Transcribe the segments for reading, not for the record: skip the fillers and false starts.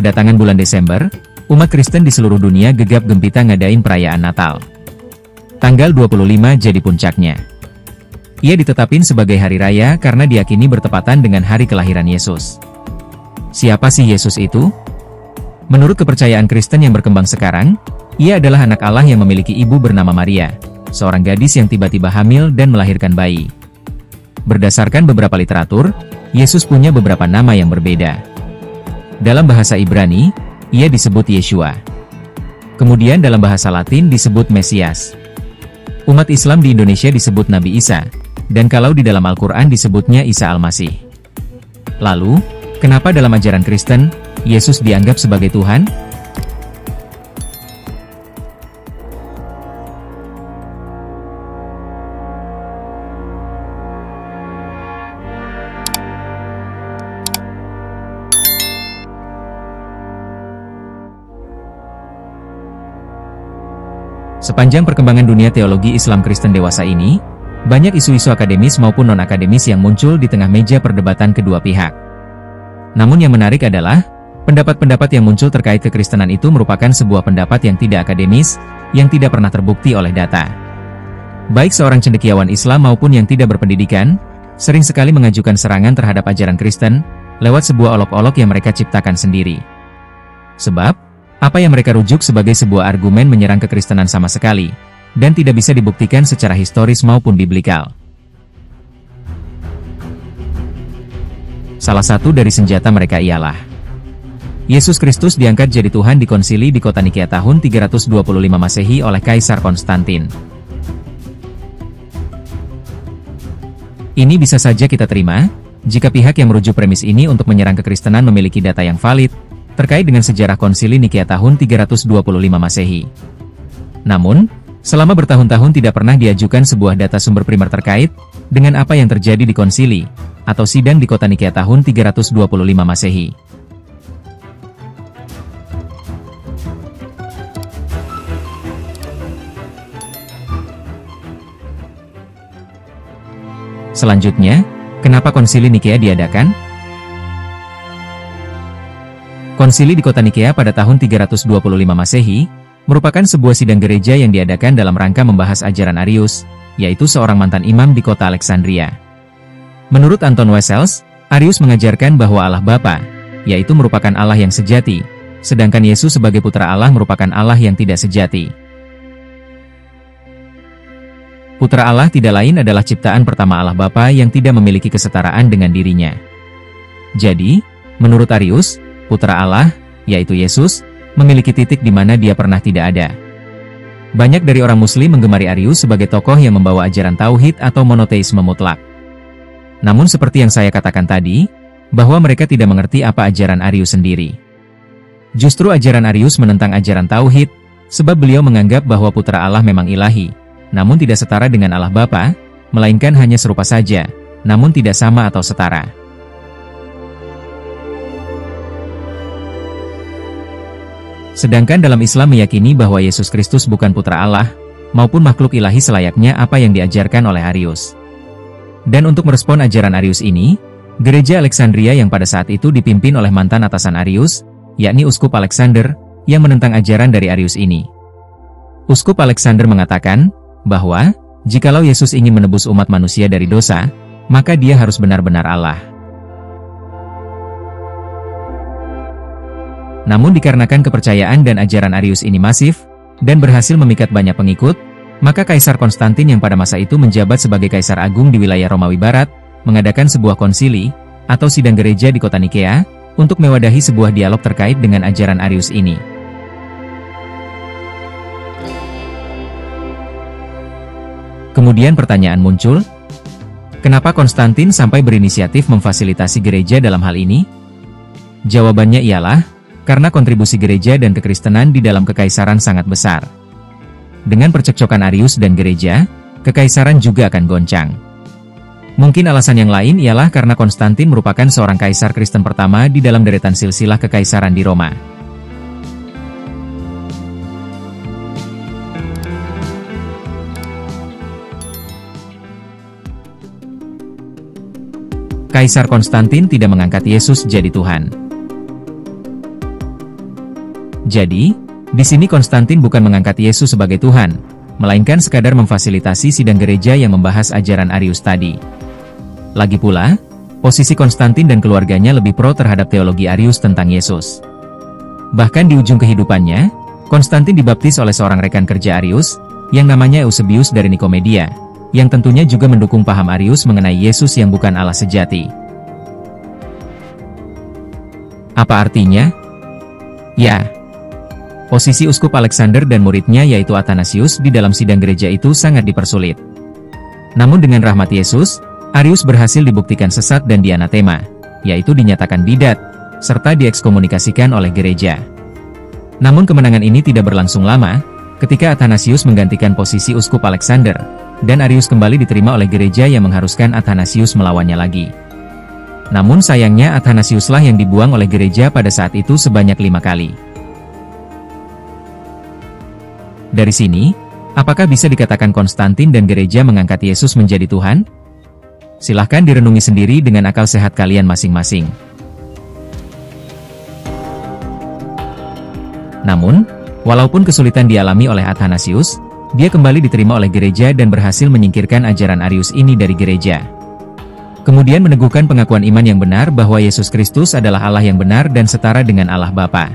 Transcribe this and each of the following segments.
kedatangan bulan Desember, umat Kristen di seluruh dunia gegap gempita ngadain perayaan Natal. Tanggal 25 jadi puncaknya. Ia ditetapin sebagai hari raya karena diyakini bertepatan dengan hari kelahiran Yesus. Siapa sih Yesus itu? Menurut kepercayaan Kristen yang berkembang sekarang, ia adalah anak Allah yang memiliki ibu bernama Maria, seorang gadis yang tiba-tiba hamil dan melahirkan bayi. Berdasarkan beberapa literatur, Yesus punya beberapa nama yang berbeda. Dalam bahasa Ibrani, ia disebut Yeshua. Kemudian dalam bahasa Latin disebut Mesias. Umat Islam di Indonesia disebut Nabi Isa, dan kalau di dalam Al-Quran disebutnya Isa Al-Masih. Lalu, kenapa dalam ajaran Kristen, Yesus dianggap sebagai Tuhan? Sepanjang perkembangan dunia teologi Islam Kristen dewasa ini, banyak isu-isu akademis maupun non-akademis yang muncul di tengah meja perdebatan kedua pihak. Namun yang menarik adalah, pendapat-pendapat yang muncul terkait kekristenan itu merupakan sebuah pendapat yang tidak akademis, yang tidak pernah terbukti oleh data. Baik seorang cendekiawan Islam maupun yang tidak berpendidikan, sering sekali mengajukan serangan terhadap ajaran Kristen, lewat sebuah olok-olok yang mereka ciptakan sendiri. Sebab, apa yang mereka rujuk sebagai sebuah argumen menyerang kekristenan sama sekali, dan tidak bisa dibuktikan secara historis maupun biblikal. Salah satu dari senjata mereka ialah Yesus Kristus diangkat jadi Tuhan di konsili di kota Nikea tahun 325 Masehi oleh Kaisar Konstantin. Ini bisa saja kita terima, jika pihak yang merujuk premis ini untuk menyerang kekristenan memiliki data yang valid, terkait dengan sejarah konsili Nikea tahun 325 Masehi. Namun, selama bertahun-tahun tidak pernah diajukan sebuah data sumber primer terkait dengan apa yang terjadi di konsili, atau sidang di kota Nikea tahun 325 Masehi. Selanjutnya, kenapa konsili Nikea diadakan? Konsili di kota Nikea pada tahun 325 Masehi, merupakan sebuah sidang gereja yang diadakan dalam rangka membahas ajaran Arius, yaitu seorang mantan imam di kota Alexandria. Menurut Anton Wessels, Arius mengajarkan bahwa Allah Bapa, yaitu merupakan Allah yang sejati, sedangkan Yesus sebagai putra Allah merupakan Allah yang tidak sejati. Putra Allah tidak lain adalah ciptaan pertama Allah Bapa yang tidak memiliki kesetaraan dengan dirinya. Jadi, menurut Arius, Putra Allah, yaitu Yesus, memiliki titik di mana dia pernah tidak ada. Banyak dari orang Muslim menggemari Arius sebagai tokoh yang membawa ajaran tauhid atau monoteisme mutlak. Namun seperti yang saya katakan tadi, bahwa mereka tidak mengerti apa ajaran Arius sendiri. Justru ajaran Arius menentang ajaran tauhid, sebab beliau menganggap bahwa Putra Allah memang ilahi, namun tidak setara dengan Allah Bapa, melainkan hanya serupa saja, namun tidak sama atau setara. Sedangkan dalam Islam meyakini bahwa Yesus Kristus bukan putra Allah, maupun makhluk ilahi selayaknya apa yang diajarkan oleh Arius. Dan untuk merespon ajaran Arius ini, gereja Alexandria yang pada saat itu dipimpin oleh mantan atasan Arius, yakni Uskup Alexander, yang menentang ajaran dari Arius ini. Uskup Alexander mengatakan, bahwa, jikalau Yesus ingin menebus umat manusia dari dosa, maka dia harus benar-benar Allah. Namun dikarenakan kepercayaan dan ajaran Arius ini masif, dan berhasil memikat banyak pengikut, maka Kaisar Konstantin yang pada masa itu menjabat sebagai Kaisar Agung di wilayah Romawi Barat, mengadakan sebuah konsili, atau sidang gereja di kota Nikea, untuk mewadahi sebuah dialog terkait dengan ajaran Arius ini. Kemudian pertanyaan muncul, kenapa Konstantin sampai berinisiatif memfasilitasi gereja dalam hal ini? Jawabannya ialah, karena kontribusi gereja dan kekristenan di dalam kekaisaran sangat besar. Dengan percekcokan Arius dan gereja, kekaisaran juga akan goncang. Mungkin alasan yang lain ialah karena Konstantin merupakan seorang kaisar Kristen pertama di dalam deretan silsilah kekaisaran di Roma. Kaisar Konstantin tidak mengangkat Yesus jadi Tuhan. Jadi, di sini Konstantin bukan mengangkat Yesus sebagai Tuhan, melainkan sekadar memfasilitasi sidang gereja yang membahas ajaran Arius tadi. Lagi pula, posisi Konstantin dan keluarganya lebih pro terhadap teologi Arius tentang Yesus. Bahkan di ujung kehidupannya, Konstantin dibaptis oleh seorang rekan kerja Arius, yang namanya Eusebius dari Nikomedia, yang tentunya juga mendukung paham Arius mengenai Yesus yang bukan Allah sejati. Apa artinya? Ya, posisi Uskup Alexander dan muridnya yaitu Athanasius di dalam sidang gereja itu sangat dipersulit. Namun dengan rahmat Yesus, Arius berhasil dibuktikan sesat dan dianatema, yaitu dinyatakan bidat, serta diekskomunikasikan oleh gereja. Namun kemenangan ini tidak berlangsung lama, ketika Athanasius menggantikan posisi Uskup Alexander, dan Arius kembali diterima oleh gereja yang mengharuskan Athanasius melawannya lagi. Namun sayangnya Athanasiuslah yang dibuang oleh gereja pada saat itu sebanyak 5 kali. Dari sini, apakah bisa dikatakan Konstantin dan gereja mengangkat Yesus menjadi Tuhan? Silahkan direnungi sendiri dengan akal sehat kalian masing-masing. Namun, walaupun kesulitan dialami oleh Athanasius, dia kembali diterima oleh gereja dan berhasil menyingkirkan ajaran Arius ini dari gereja. Kemudian meneguhkan pengakuan iman yang benar bahwa Yesus Kristus adalah Allah yang benar dan setara dengan Allah Bapa.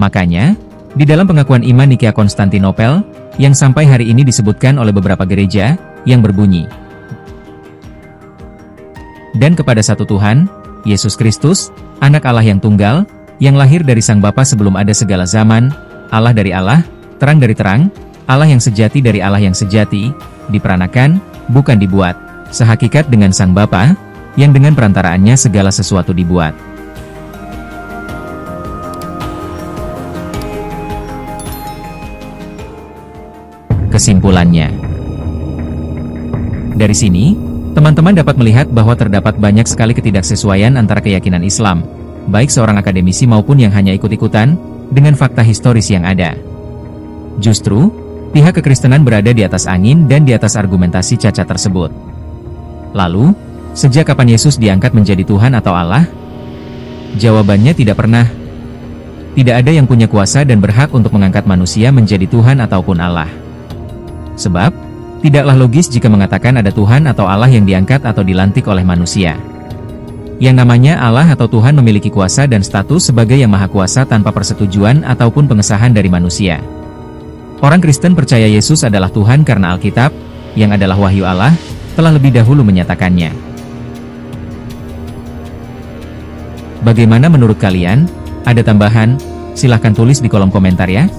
Makanya, di dalam pengakuan iman Nikea Konstantinopel, yang sampai hari ini disebutkan oleh beberapa gereja, yang berbunyi, dan kepada satu Tuhan, Yesus Kristus, Anak Allah yang tunggal, yang lahir dari Sang Bapa sebelum ada segala zaman, Allah dari Allah, terang dari terang, Allah yang sejati dari Allah yang sejati, diperanakan, bukan dibuat, sehakikat dengan Sang Bapa, yang dengan perantaraannya segala sesuatu dibuat. Kesimpulannya, dari sini, teman-teman dapat melihat bahwa terdapat banyak sekali ketidaksesuaian antara keyakinan Islam, baik seorang akademisi maupun yang hanya ikut-ikutan, dengan fakta historis yang ada. Justru, pihak kekristenan berada di atas angin dan di atas argumentasi cacat tersebut. Lalu, sejak kapan Yesus diangkat menjadi Tuhan atau Allah? Jawabannya tidak pernah. Tidak ada yang punya kuasa dan berhak untuk mengangkat manusia menjadi Tuhan ataupun Allah. Sebab, tidaklah logis jika mengatakan ada Tuhan atau Allah yang diangkat atau dilantik oleh manusia. Yang namanya Allah atau Tuhan memiliki kuasa dan status sebagai yang maha kuasa tanpa persetujuan ataupun pengesahan dari manusia. Orang Kristen percaya Yesus adalah Tuhan karena Alkitab, yang adalah wahyu Allah, telah lebih dahulu menyatakannya. Bagaimana menurut kalian? Ada tambahan? Silahkan tulis di kolom komentar ya.